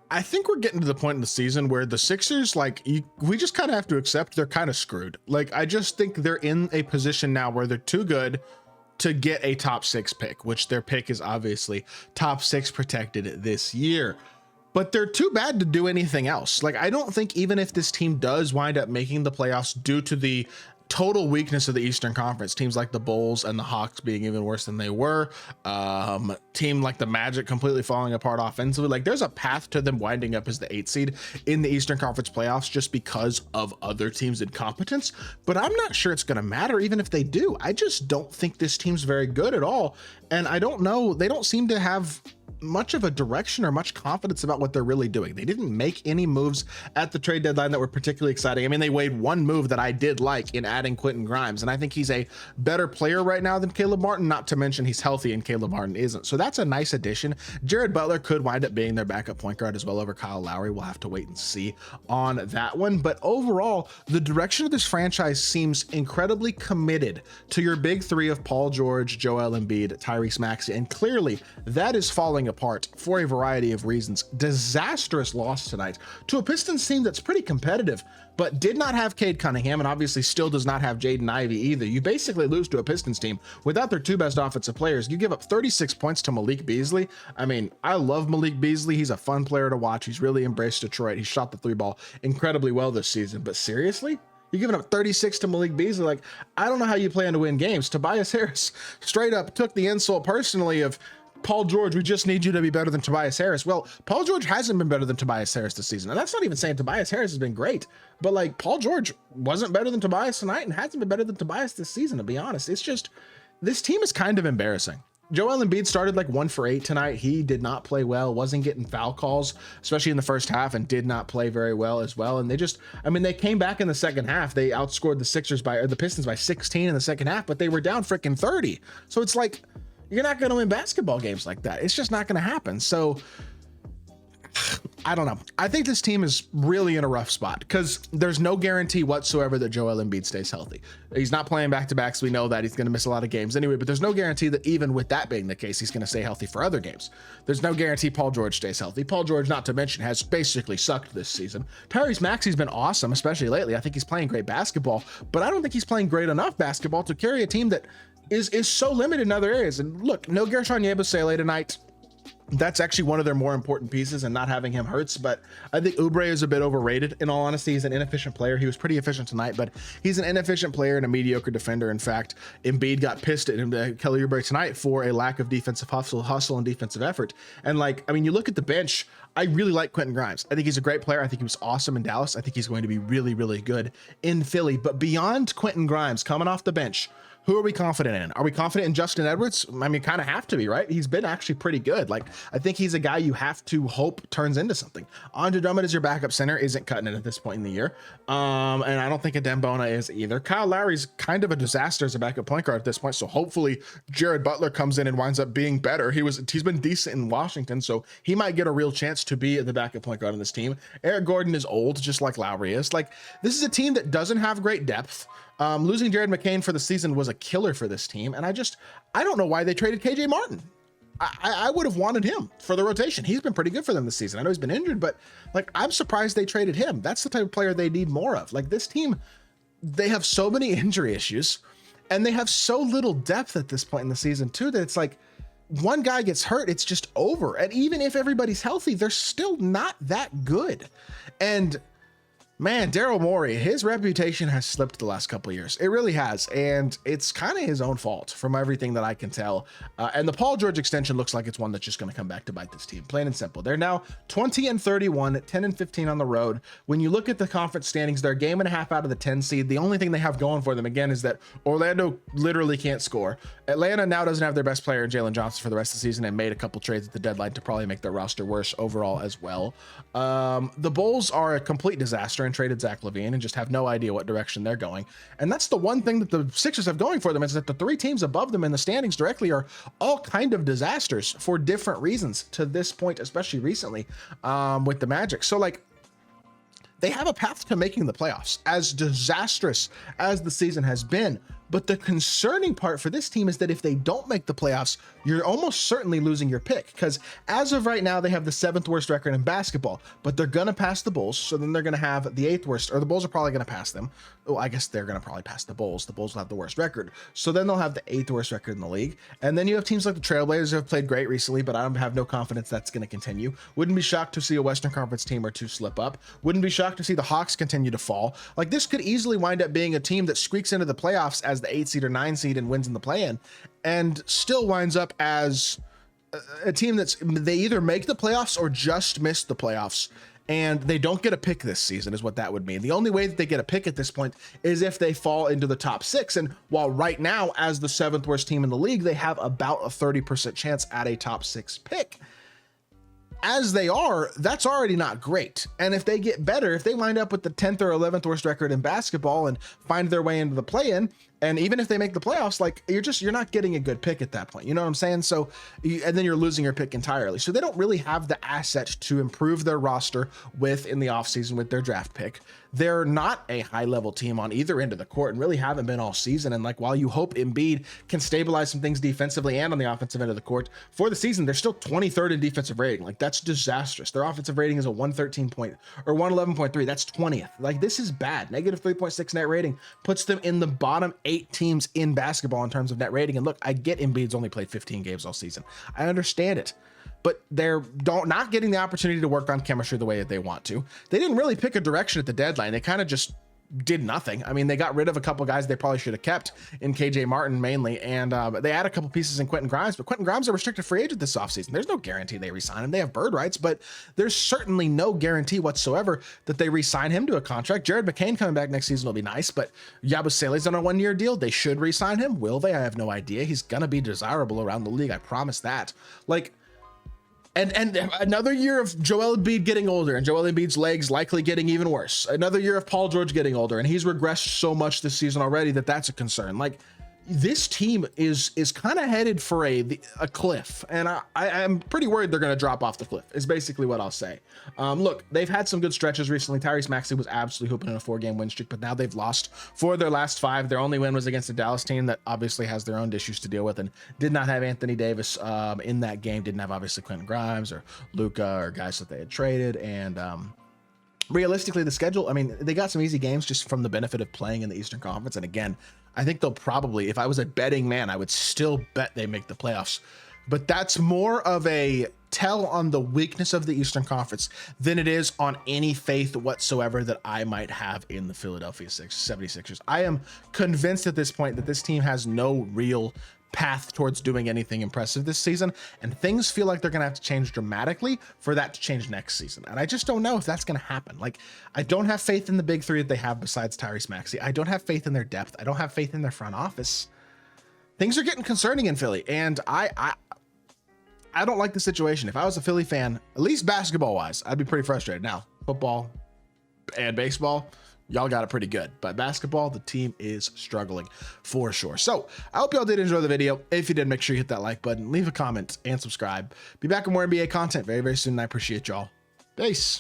I think we're getting to the point in the season where the Sixers, we just kind of have to accept they're kind of screwed. Like, I just think they're in a position now where they're too good to get a top 6 pick, which their pick is obviously top 6 protected this year. But they're too bad to do anything else. Like, I don't think even if this team does wind up making the playoffs due to the total weakness of the Eastern Conference, teams like the Bulls and the Hawks being even worse than they were, team like the Magic completely falling apart offensively, like there's a path to them winding up as the 8th seed in the Eastern Conference playoffs just because of other teams' incompetence. But I'm not sure it's going to matter even if they do. I just don't think this team's very good at all. And I don't know, they don't seem to have much of a direction or much confidence about what they're really doing. They didn't make any moves at the trade deadline that were particularly exciting. I mean, they made one move that I did like in adding Quentin Grimes, and I think he's a better player right now than Caleb Martin, not to mention he's healthy and Caleb Martin isn't. So that's a nice addition. Jared Butler could wind up being their backup point guard as well over Kyle Lowry. We'll have to wait and see on that one. But overall, the direction of this franchise seems incredibly committed to your big three of Paul George, Joel Embiid, Tyrese Maxey, and clearly that is falling apart for a variety of reasons. Disastrous loss tonight to a Pistons team that's pretty competitive, but did not have Cade Cunningham and obviously still does not have Jaden Ivey either. You basically lose to a Pistons team without their 2 best offensive players. You give up 36 points to Malik Beasley. I mean, I love Malik Beasley. He's a fun player to watch. He's really embraced Detroit. He shot the 3 ball incredibly well this season, but seriously? You're giving up 36 to Malik Beasley. Like, I don't know how you plan to win games. Tobias Harris straight up took the insult personally of, Paul George, we just need you to be better than Tobias Harris. Well, Paul George hasn't been better than Tobias Harris this season. And that's not even saying Tobias Harris has been great, but like Paul George wasn't better than Tobias tonight and hasn't been better than Tobias this season, to be honest. It's just, this team is kind of embarrassing. Joel Embiid started like 1 for 8 tonight. He did not play well, wasn't getting foul calls, especially in the first half, and did not play very well as well. And they just, I mean, they came back in the second half. They outscored the Pistons by 16 in the second half, but they were down freaking 30. So it's like, you're not going to win basketball games like that. It's just not going to happen. So I don't know. I think this team is really in a rough spot because there's no guarantee whatsoever that Joel Embiid stays healthy. He's not playing back-to-backs. We know that he's going to miss a lot of games anyway, but there's no guarantee that even with that being the case, he's going to stay healthy for other games. There's no guarantee Paul George stays healthy. Paul George, not to mention, has basically sucked this season. Tyrese Maxey's been awesome, especially lately. I think he's playing great basketball, but I don't think he's playing great enough basketball to carry a team that is so limited in other areas. And look, no Gershon Yabusele tonight. That's actually one of their more important pieces, and not having him hurts, but I think Oubre is a bit overrated. In all honesty, he's an inefficient player. He was pretty efficient tonight, but he's an inefficient player and a mediocre defender. In fact, Embiid got pissed at him, Kelly Oubre tonight, for a lack of defensive hustle and defensive effort. And like, I mean, you look at the bench, I really like Quentin Grimes. I think he's a great player. I think he was awesome in Dallas. I think he's going to be really, really good in Philly. But beyond Quentin Grimes coming off the bench, who are we confident in? Are we confident in Justin Edwards? I mean, kind of have to be, right? He's been actually pretty good. Like, I think he's a guy you have to hope turns into something. Andre Drummond as your backup center isn't cutting it at this point in the year. And I don't think Adem Bona is either. Kyle Lowry's kind of a disaster as a backup point guard at this point. So hopefully Jared Butler comes in and winds up being better. He's been decent in Washington, so he might get a real chance to be the backup point guard on this team. Eric Gordon is old, just like Lowry is. Like, this is a team that doesn't have great depth. Losing Jared McCain for the season was a killer for this team. And I don't know why they traded KJ Martin. I would have wanted him for the rotation. He's been pretty good for them this season. I know he's been injured, but like, I'm surprised they traded him. That's the type of player they need more of. Like, this team, they have so many injury issues and they have so little depth at this point in the season too, that it's like, one guy gets hurt, it's just over. And even if everybody's healthy, they're still not that good. And man, Daryl Morey, his reputation has slipped the last couple of years. It really has. And it's kind of his own fault from everything that I can tell. And the Paul George extension looks like it's one that's just going to come back to bite this team, plain and simple. They're now 20-31, 10-15 on the road. When you look at the conference standings, they're a game and a half out of the 10 seed. The only thing they have going for them, again, is that Orlando literally can't score. Atlanta now doesn't have their best player in Jalen Johnson for the rest of the season and made a couple trades at the deadline to probably make their roster worse overall as well. The Bulls are a complete disaster and traded Zach LaVine and just have no idea what direction they're going. And that's the one thing that the Sixers have going for them, is that the 3 teams above them in the standings directly are all kind of disasters for different reasons to this point, especially recently with the Magic. So like, they have a path to making the playoffs, as disastrous as the season has been. But the concerning part for this team is that if they don't make the playoffs, you're almost certainly losing your pick, because as of right now, they have the 7th worst record in basketball, but they're going to pass the Bulls. So then they're going to have the 8th worst, or the Bulls are probably going to pass them. Oh, I guess they're going to probably pass the Bulls. The Bulls will have the worst record. So then they'll have the 8th worst record in the league. And then you have teams like the Trailblazers who have played great recently, but I have no confidence that's going to continue. Wouldn't be shocked to see a Western Conference team or two slip up. Wouldn't be shocked to see the Hawks continue to fall. Like, this could easily wind up being a team that squeaks into the playoffs as the 8th seed or 9th seed and wins in the play-in, and still winds up as a team that's, they either make the playoffs or just miss the playoffs, and they don't get a pick this season is what that would mean. The only way that they get a pick at this point is if they fall into the top 6. And while right now, as the 7th worst team in the league, they have about a 30% chance at a top 6 pick. As they are, that's already not great. And if they get better, if they wind up with the 10th or 11th worst record in basketball and find their way into the play-in, and even if they make the playoffs, like, you're not getting a good pick at that point. You know what I'm saying? So, and then you're losing your pick entirely. So they don't really have the asset to improve their roster with in the offseason with their draft pick. They're not a high level team on either end of the court and really haven't been all season. And like, while you hope Embiid can stabilize some things defensively and on the offensive end of the court for the season, they're still 23rd in defensive rating. Like, that's disastrous. Their offensive rating is a 111.3. That's 20th. Like, this is bad. Negative 3.6 net rating puts them in the bottom 8 teams in basketball in terms of net rating. And look, I get Embiid's only played 15 games all season. I understand it, but they're not getting the opportunity to work on chemistry the way that they want to. They didn't really pick a direction at the deadline. They kind of just did nothing. I mean, they got rid of a couple guys they probably should have kept in KJ Martin mainly, and they add a couple pieces in Quentin Grimes, but Quentin Grimes is a restricted free agent this offseason. There's no guarantee they re-sign him. They have bird rights, but there's certainly no guarantee whatsoever that they re-sign him to a contract. Jared McCain coming back next season will be nice, but Yabusele's on a 1-year deal. They should re-sign him. Will they? I have no idea. He's gonna be desirable around the league. I promise that. Like, And another year of Joel Embiid getting older and Joel Embiid's legs likely getting even worse. Another year of Paul George getting older, and he's regressed so much this season already that that's a concern. Like, this team is kind of headed for a cliff, and I'm pretty worried they're going to drop off the cliff is basically what I'll say. Look, they've had some good stretches recently. Tyrese Maxey was absolutely hooping in a 4-game win streak, but now they've lost 4 of their last 5. Their only win was against a Dallas team that obviously has their own issues to deal with and did not have Anthony Davis in that game. Didn't have obviously Quentin Grimes or Luka or guys that they had traded. And realistically, the schedule, I mean, they got some easy games just from the benefit of playing in the Eastern Conference. And again, I think they'll probably, if I was a betting man, I would still bet they make the playoffs. But that's more of a tell on the weakness of the Eastern Conference than it is on any faith whatsoever that I might have in the Philadelphia 76ers. I am convinced at this point that this team has no real path towards doing anything impressive this season, and things feel like they're gonna have to change dramatically for that to change next season. And I just don't know if that's gonna happen. Like, I don't have faith in the big 3 that they have besides Tyrese Maxey. I don't have faith in their depth. I don't have faith in their front office. Things are getting concerning in Philly, and I don't like the situation. If I was a Philly fan, at least basketball wise, I'd be pretty frustrated. Now, football and baseball, y'all got it pretty good, but basketball, the team is struggling for sure. So I hope y'all did enjoy the video. If you did, make sure you hit that like button, leave a comment, and subscribe. Be back with more NBA content very, very soon. And I appreciate y'all. Peace.